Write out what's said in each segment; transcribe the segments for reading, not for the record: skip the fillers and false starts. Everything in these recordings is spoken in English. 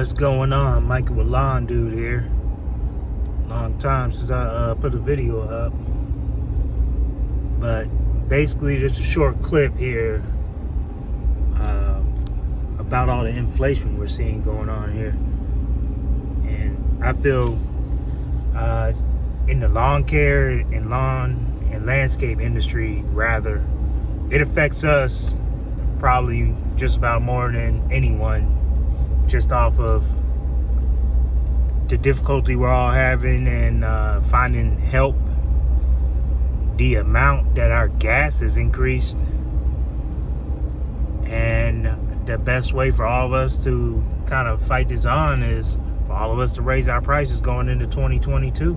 What's going on? Michael with Lawn Dude here. Long time since I put a video up, but basically just a short clip here about all the inflation we're seeing going on here. And I feel in the lawn care and lawn and landscape industry, rather, it affects us probably just about more than anyone, just off of the difficulty we're all having and finding help. The amount that our gas has increased, and the best way for all of us to kind of fight this on is for all of us to raise our prices going into 2022.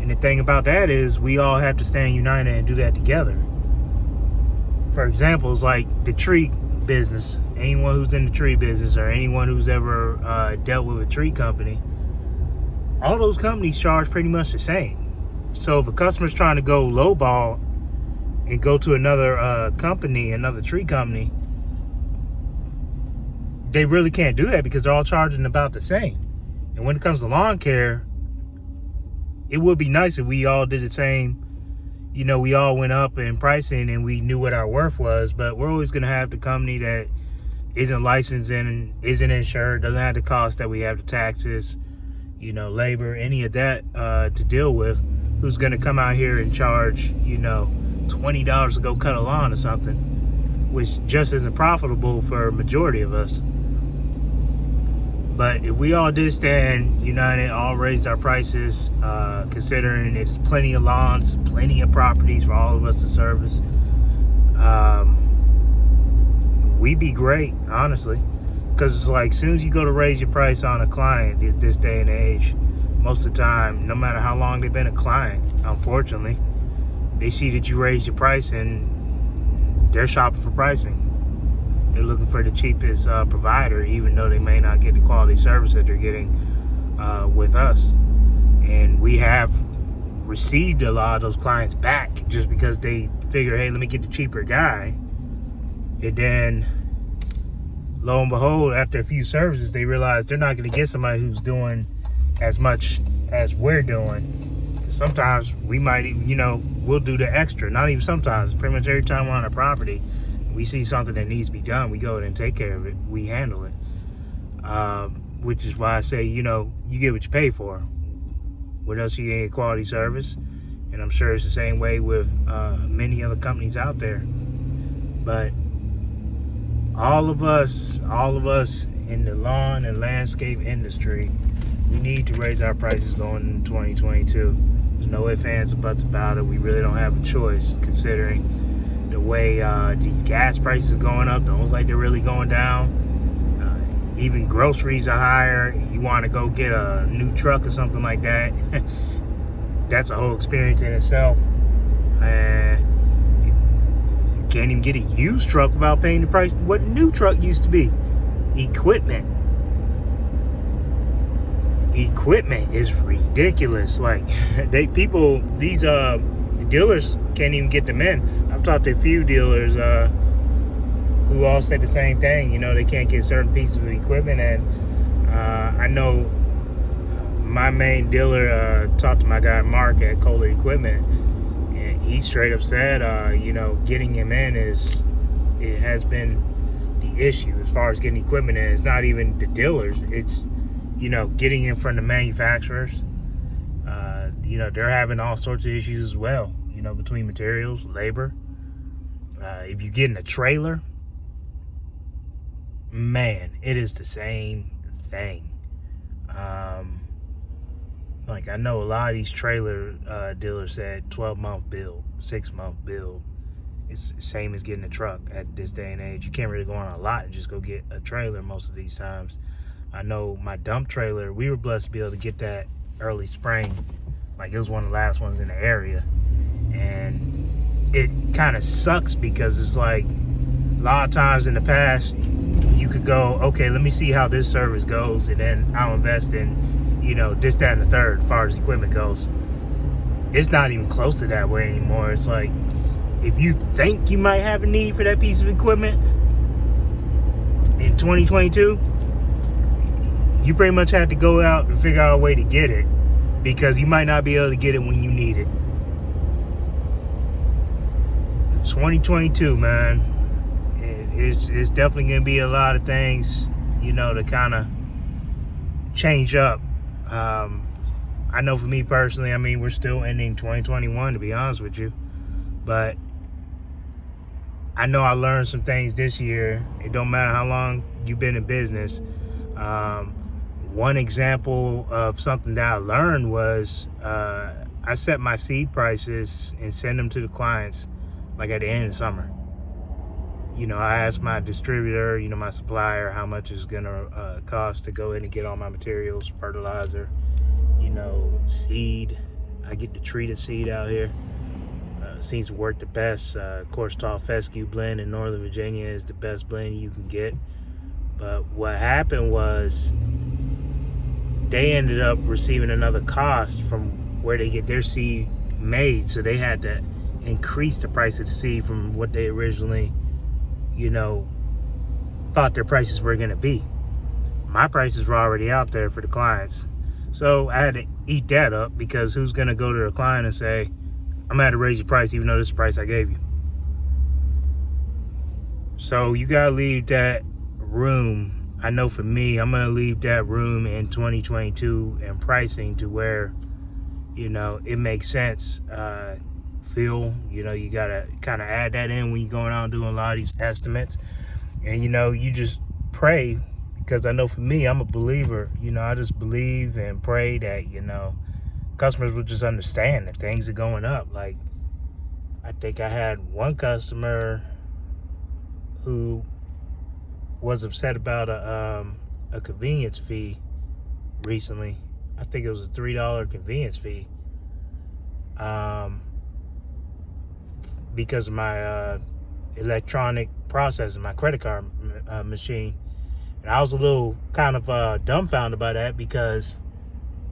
And the thing about that is we all have to stand united and do that together. For example, it's like the tree business. Anyone who's in the tree business or anyone who's ever dealt with a tree company, all those companies charge pretty much the same. So if a customer's trying to go lowball and go to another company, another tree company, they really can't do that because they're all charging about the same. And when it comes to lawn care, it would be nice if we all did the same. You know, we all went up in pricing and we knew what our worth was, but we're always going to have the company that isn't licensed and isn't insured, doesn't have the cost that we have, the taxes, you know, labor, any of that to deal with, who's going to come out here and charge, you know, $20 to go cut a lawn or something, which just isn't profitable for a majority of us. But if we all did stand united, all raised our prices, considering there's plenty of lawns, plenty of properties for all of us to service, we'd be great, honestly. Because it's like, as soon as you go to raise your price on a client this day and age, most of the time, no matter how long they've been a client, unfortunately, they see that you raise your price and they're shopping for pricing. They're looking for the cheapest provider, even though they may not get the quality service that they're getting with us. And we have received a lot of those clients back just because they figure, hey, let me get the cheaper guy. And then, lo and behold, after a few services, they realize they're not going to get somebody who's doing as much as we're doing. Sometimes we might, you know, we'll do the extra. Not even sometimes. Pretty much every time we're on a property, we see something that needs to be done, we go in and take care of it. We handle it. Which is why I say, you know, you get what you pay for. What else you get? Quality service. And I'm sure it's the same way with many other companies out there. But all of us in the lawn and landscape industry, we need to raise our prices going into 2022. There's no ifs, ands, or buts about it. We really don't have a choice, considering the way these gas prices are going up. Don't look like they're really going down. Even groceries are higher. You want to go get a new truck or something like that, that's a whole experience in itself. And you can't even get a used truck without paying the price what a new truck used to be. Equipment is ridiculous. Like these dealers can't even get them in. I've talked to a few dealers who all said the same thing. You know, they can't get certain pieces of equipment. And I know my main dealer talked to my guy Mark at Kohler Equipment, and he straight up said, you know, getting him in it has been the issue as far as getting equipment in. It's not even the dealers. It's, you know, getting in from the manufacturers. You know, they're having all sorts of issues as well, you know, between materials, labor. If you get in a trailer, man, it is the same thing. Like, I know a lot of these trailer dealers said 12-month build, 6-month build. It's the same as getting a truck at this day and age. You can't really go on a lot and just go get a trailer most of these times. I know my dump trailer, we were blessed to be able to get that early spring. Like, it was one of the last ones in the area. And it kind of sucks because it's like, a lot of times in the past, you could go, okay, let me see how this service goes, and then I'll invest in, you know, this, that, and the third as far as equipment goes. It's not even close to that way anymore. It's like, if you think you might have a need for that piece of equipment in 2022, you pretty much have to go out and figure out a way to get it, because you might not be able to get it when you need it. 2022, man. It's definitely going to be a lot of things, to kind of change up. I know for me personally, we're still ending 2021, to be honest with you. But I know I learned some things this year. It don't matter how long you've been in business. One example of something that I learned was I set my seed prices and send them to the clients like at the end of summer. I asked my distributor, my supplier, how much it's gonna cost to go in and get all my materials, fertilizer, seed. I get the treated seed out here. Seems to work the best. Of course, Tall Fescue blend in Northern Virginia is the best blend you can get. But what happened was they ended up receiving another cost from where they get their seed made. So they had to increase the price of the seed from what they originally, thought their prices were going to be. My prices were already out there for the clients. So I had to eat that up, because who's going to go to the client and say, I'm going to have to raise your price even though this is the price I gave you? So you got to leave that room. I know for me, I'm going to leave that room in 2022 and pricing to where, it makes sense. Fuel, you got to kind of add that in when you're going out and doing a lot of these estimates. And, you just pray, because I know for me, I'm a believer. I just believe and pray that, customers will just understand that things are going up. Like, I think I had one customer who was upset about a convenience fee recently. I think it was a $3 convenience fee. Because of my electronic processing, my credit card machine. And I was a little kind of dumbfounded by that, because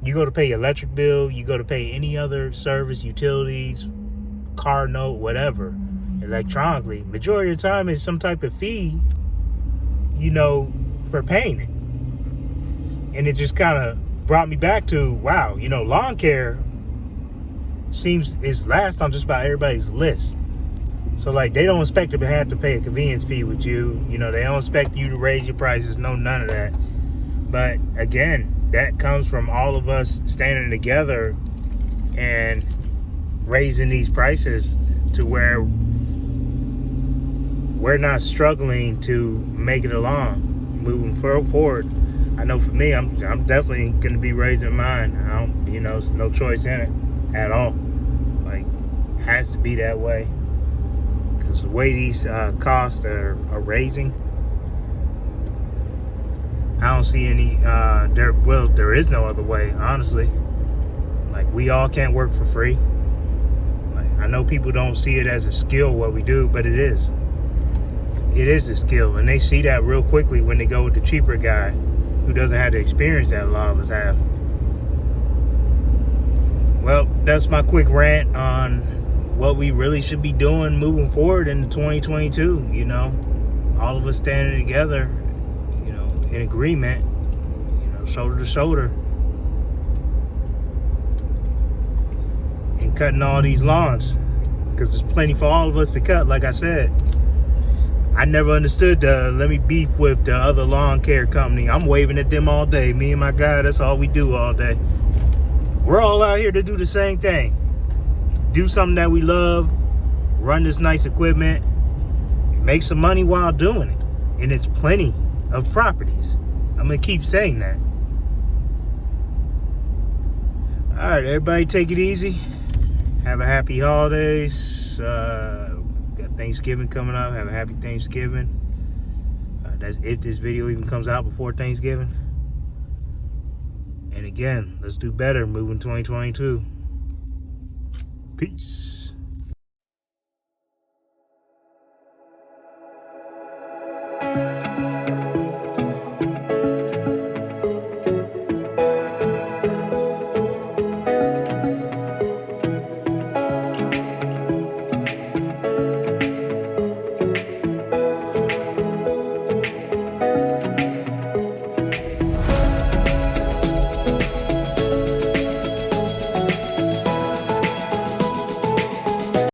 you go to pay your electric bill, you go to pay any other service, utilities, car note, whatever, electronically. Majority of the time it's some type of fee, for paying it. And it just kind of brought me back to, wow, lawn care is last on just about everybody's list. So, like, they don't expect to have to pay a convenience fee with you. They don't expect you to raise your prices. No, none of that. But, again, that comes from all of us standing together and raising these prices to where we're not struggling to make it along moving forward. I know for me, I'm definitely going to be raising mine. There's no choice in it at all. Like, it has to be that way. Because the way these costs are raising, I don't see any, there is no other way, honestly. Like, we all can't work for free. Like, I know people don't see it as a skill, what we do, but it is. It is a skill, and they see that real quickly when they go with the cheaper guy who doesn't have the experience that a lot of us have. Well, that's my quick rant on what we really should be doing moving forward into 2022. All of us standing together, in agreement, shoulder to shoulder, and cutting all these lawns, because there's plenty for all of us to cut. Like I said, I never understood let me beef with the other lawn care company. I'm waving at them all day. Me and my guy, that's all we do all day. We're all out here to do the same thing. Do something that we love, run this nice equipment, make some money while doing it. And it's plenty of properties. I'm going to keep saying that. All right, everybody take it easy. Have a happy holidays. Got Thanksgiving coming up. Have a happy Thanksgiving. That's if this video even comes out before Thanksgiving. And again, let's do better moving 2022. Peace.